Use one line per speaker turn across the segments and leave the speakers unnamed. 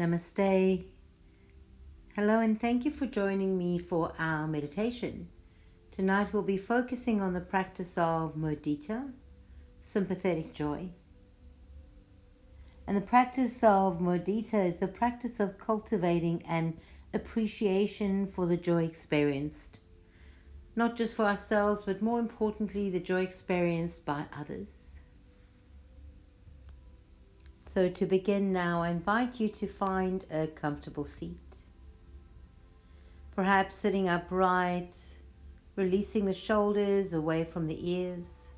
Namaste. Hello and thank you for joining me for our meditation. Tonight we'll be focusing on the practice of mudita, sympathetic joy. And the practice of mudita is the practice of cultivating an appreciation for the joy experienced. Not just for ourselves, but more importantly, the joy experienced by others. So to begin now, I invite you to find a comfortable seat. Perhaps sitting upright, releasing the shoulders away from the ears,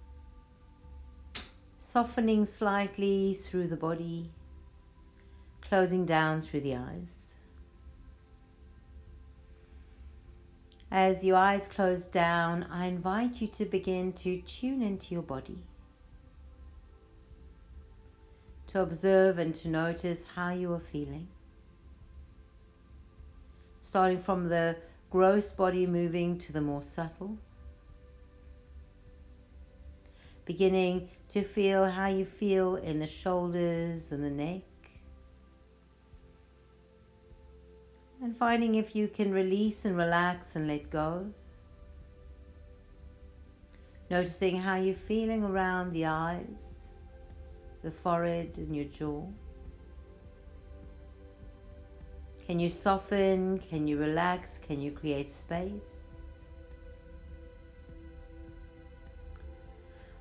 softening slightly through the body, closing down through the eyes. As your eyes close down, I invite you to begin to tune into your body, to observe and to notice how you are feeling. Starting from the gross body, moving to the more subtle. Beginning to feel how you feel in the shoulders and the neck. And finding if you can release and relax and let go. Noticing how you're feeling around the eyes, the forehead and your jaw. Can you soften? Can you relax? Can you create space?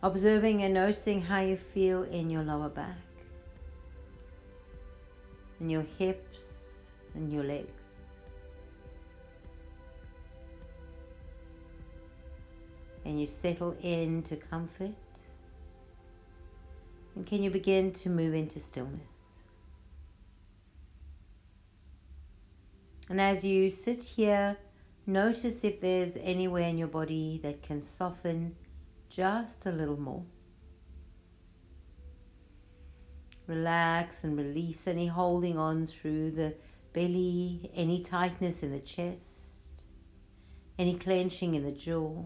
Observing and noticing how you feel in your lower back, in your hips and your legs. And you settle into comfort. And can you begin to move into stillness? And as you sit here, notice if there's anywhere in your body that can soften just a little more. Relax and release any holding on through the belly, any tightness in the chest, any clenching in the jaw,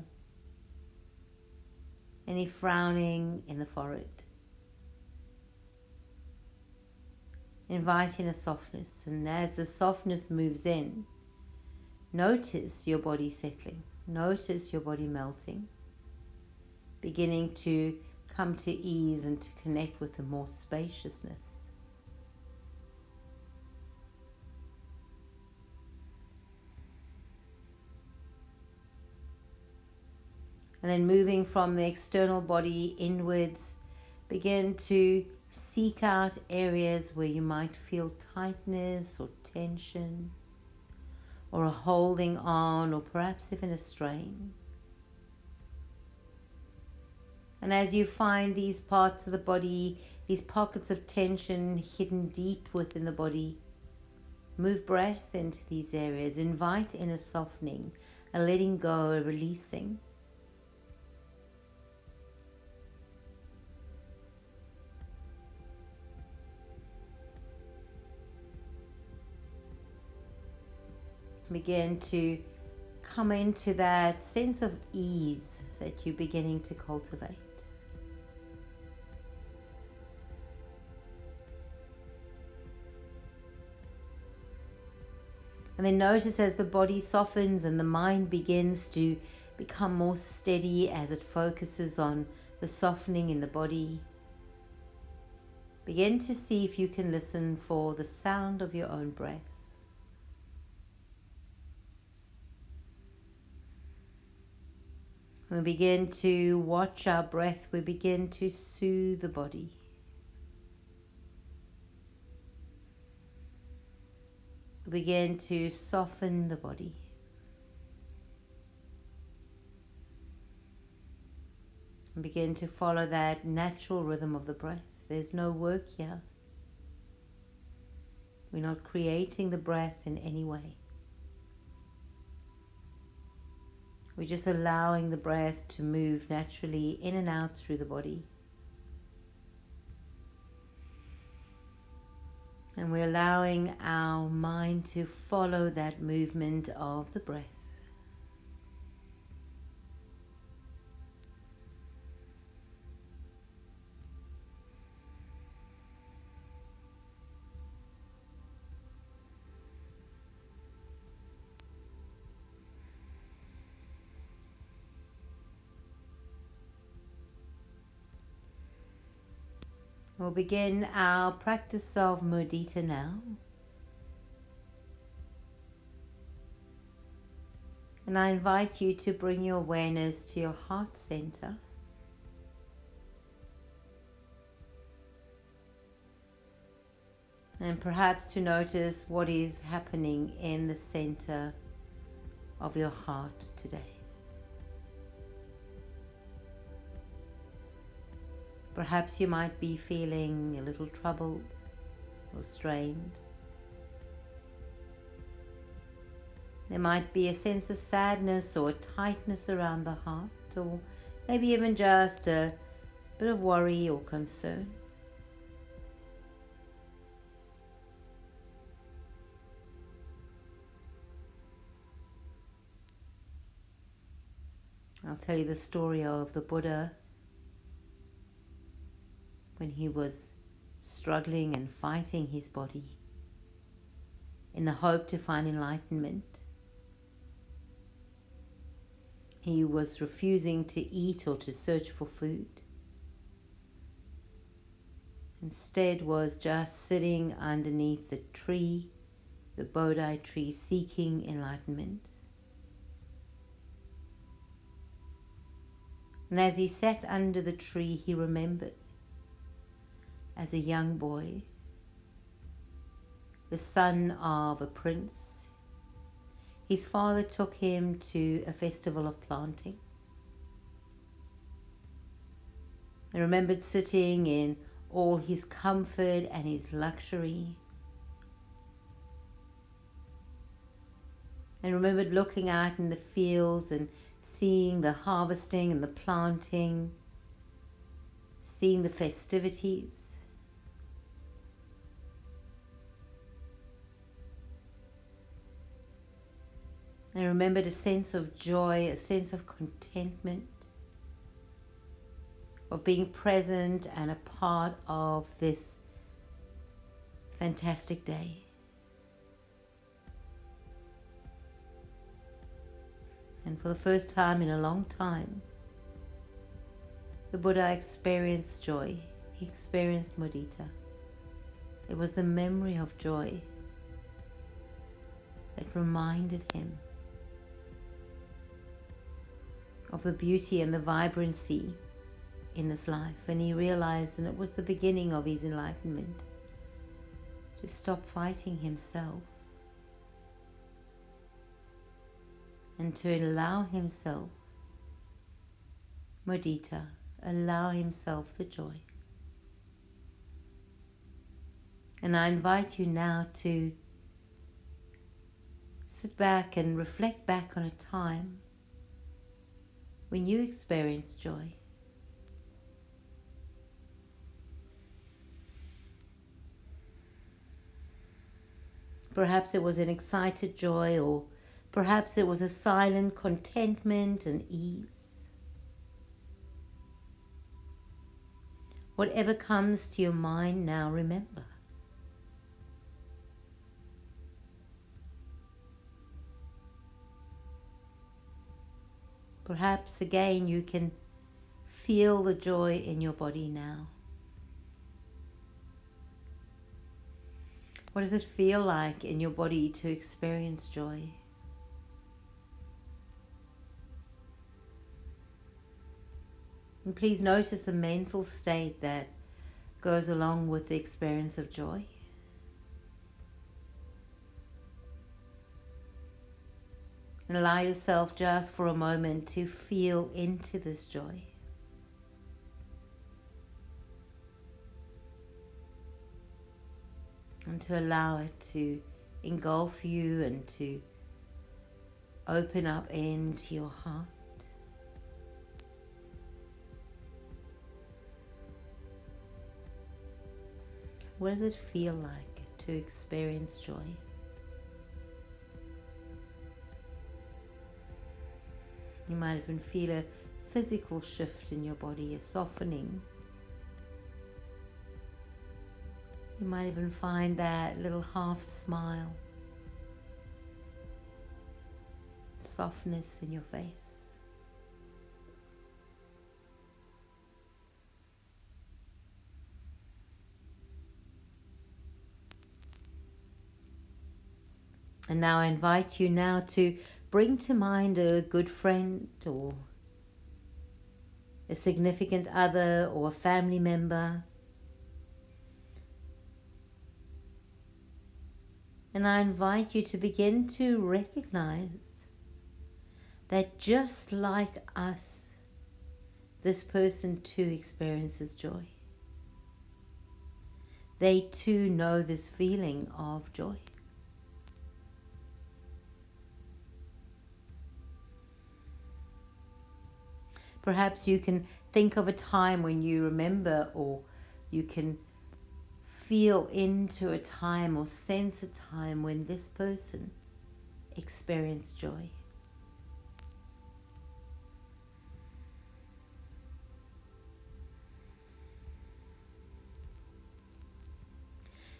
any frowning in the forehead. Inviting a softness, and as the softness moves in, notice your body settling, notice your body melting, beginning to come to ease and to connect with the more spaciousness. And then moving from the external body inwards, begin to seek out areas where you might feel tightness or tension, or a holding on, or perhaps even a strain. And as you find these parts of the body, these pockets of tension hidden deep within the body, move breath into these areas. Invite in a softening, a letting go, a releasing. Begin to come into that sense of ease that you're beginning to cultivate. And then notice as the body softens and the mind begins to become more steady as it focuses on the softening in the body. Begin to see if you can listen for the sound of your own breath. When we begin to watch our breath, we begin to soothe the body. We begin to soften the body. And begin to follow that natural rhythm of the breath. There's no work here. We're not creating the breath in any way. We're just allowing the breath to move naturally in and out through the body. And we're allowing our mind to follow that movement of the breath. We'll begin our practice of mudita now. And I invite you to bring your awareness to your heart center. And perhaps to notice what is happening in the center of your heart today. Perhaps you might be feeling a little troubled or strained. There might be a sense of sadness or tightness around the heart, or maybe even just a bit of worry or concern. I'll tell you the story of the Buddha when he was struggling and fighting his body in the hope to find enlightenment. He was refusing to eat or to search for food. Instead was just sitting underneath the tree, the Bodhi tree, seeking enlightenment. And as he sat under the tree, he remembered, as a young boy, the son of a prince, his father took him to a festival of planting. He remembered sitting in all his comfort and his luxury, and remembered looking out in the fields and seeing the harvesting and the planting, seeing the festivities. And remembered a sense of joy, a sense of contentment, of being present and a part of this fantastic day. And for the first time in a long time, the Buddha experienced joy. He experienced mudita. It was the memory of joy that reminded him of the beauty and the vibrancy in this life. And he realized, and it was the beginning of his enlightenment, to stop fighting himself and to allow himself mudita, allow himself the joy. And I invite you now to sit back and reflect back on a time when you experienced joy. Perhaps it was an excited joy, or perhaps it was a silent contentment and ease. Whatever comes to your mind now, remember. Perhaps again you can feel the joy in your body now. What does it feel like in your body to experience joy? And please notice the mental state that goes along with the experience of joy. And allow yourself just for a moment to feel into this joy. And to allow it to engulf you and to open up into your heart. What does it feel like to experience joy? You might even feel a physical shift in your body, a softening. You might even find that little half smile, softness in your face. And now I invite you now to bring to mind a good friend or a significant other or a family member. And I invite you to begin to recognize that just like us, this person too experiences joy. They too know this feeling of joy. Perhaps you can think of a time when you remember, or you can feel into a time or sense a time when this person experienced joy.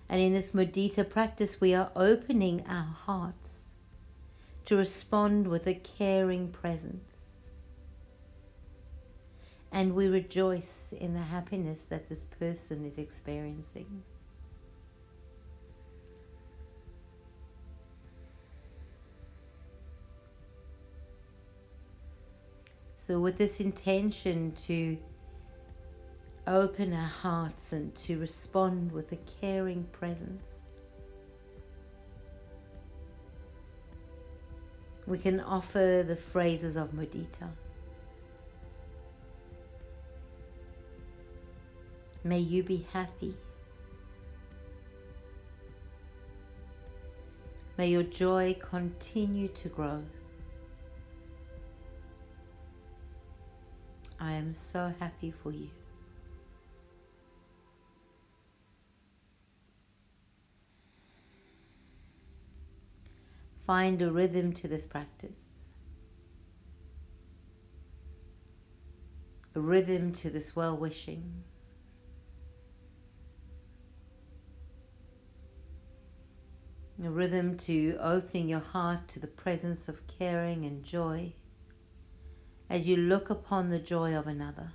And in this mudita practice, we are opening our hearts to respond with a caring presence. And we rejoice in the happiness that this person is experiencing. So with this intention to open our hearts and to respond with a caring presence, we can offer the phrases of mudita. May you be happy. May your joy continue to grow. I am so happy for you. Find a rhythm to this practice. A rhythm to this well-wishing. A rhythm to opening your heart to the presence of caring and joy as you look upon the joy of another.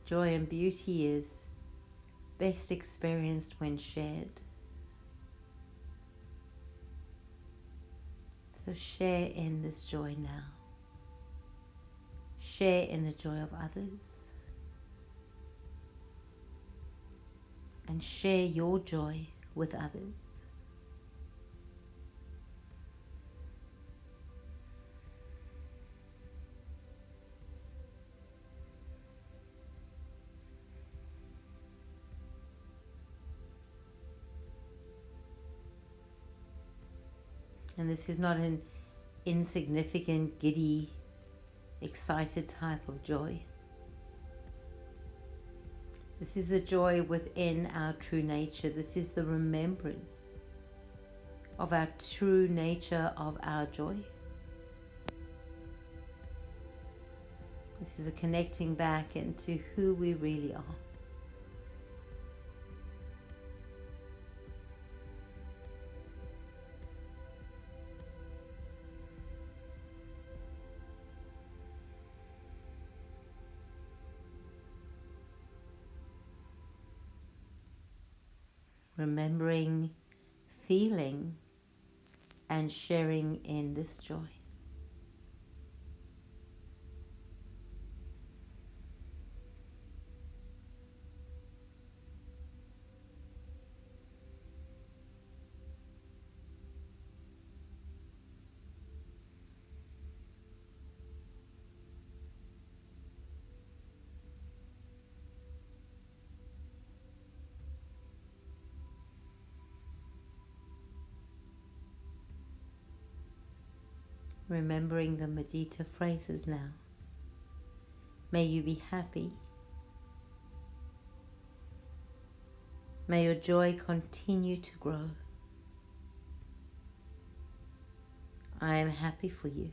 Joy and beauty is best experienced when shared. So share in this joy now. Share in the joy of others. And share your joy with others. And this is not an insignificant, giddy, excited type of joy. This is the joy within our true nature. This is the remembrance of our true nature of our joy. This is a connecting back into who we really are. Remembering, feeling, and sharing in this joy. Remembering the Mudita phrases now. May you be happy. May your joy continue to grow. I am happy for you.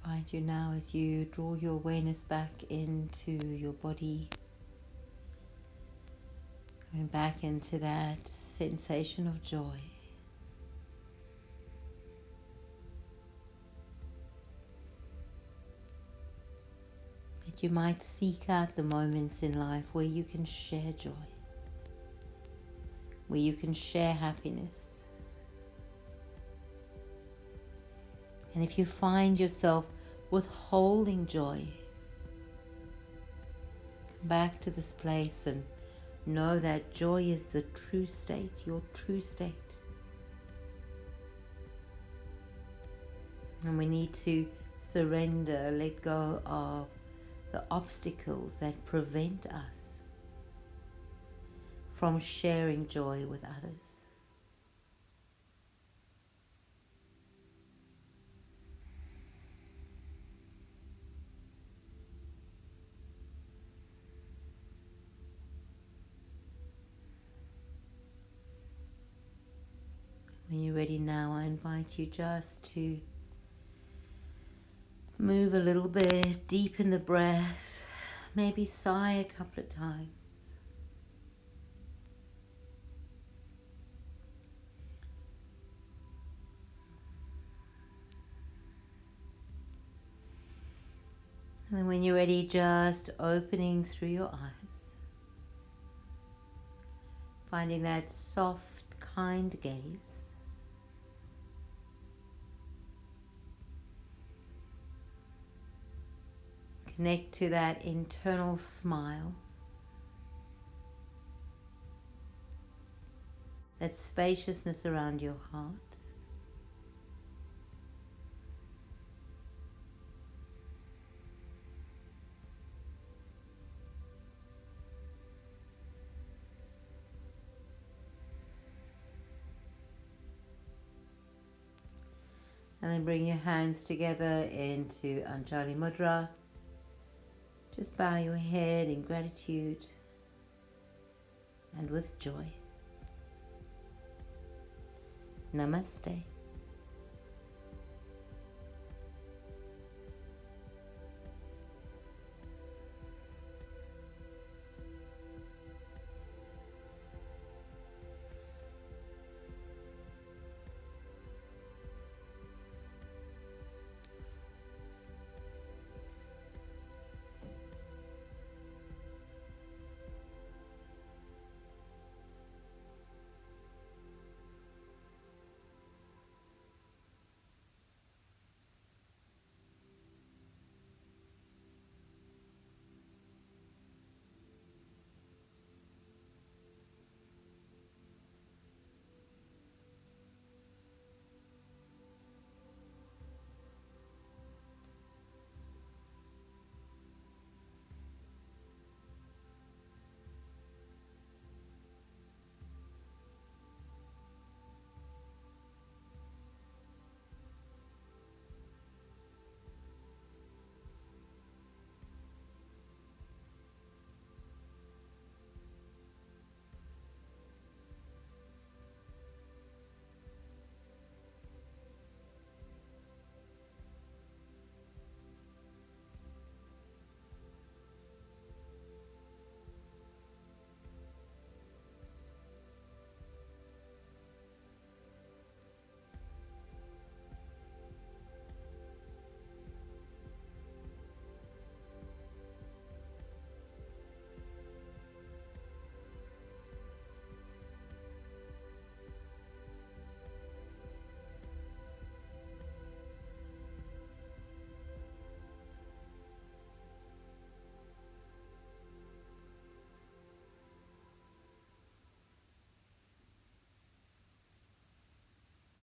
invite you now as you draw your awareness back into your body, going back into that sensation of joy. That you might seek out the moments in life where you can share joy, where you can share happiness. And if you find yourself withholding joy, come back to this place and know that joy is the true state, your true state. And we need to surrender, let go of the obstacles that prevent us from sharing joy with others. When you're ready now, I invite you just to move a little bit, deepen the breath, maybe sigh a couple of times. And then when you're ready, just opening through your eyes, finding that soft, kind gaze. Connect to that internal smile, that spaciousness around your heart. And then bring your hands together into Anjali Mudra. Just bow your head in gratitude and with joy. Namaste.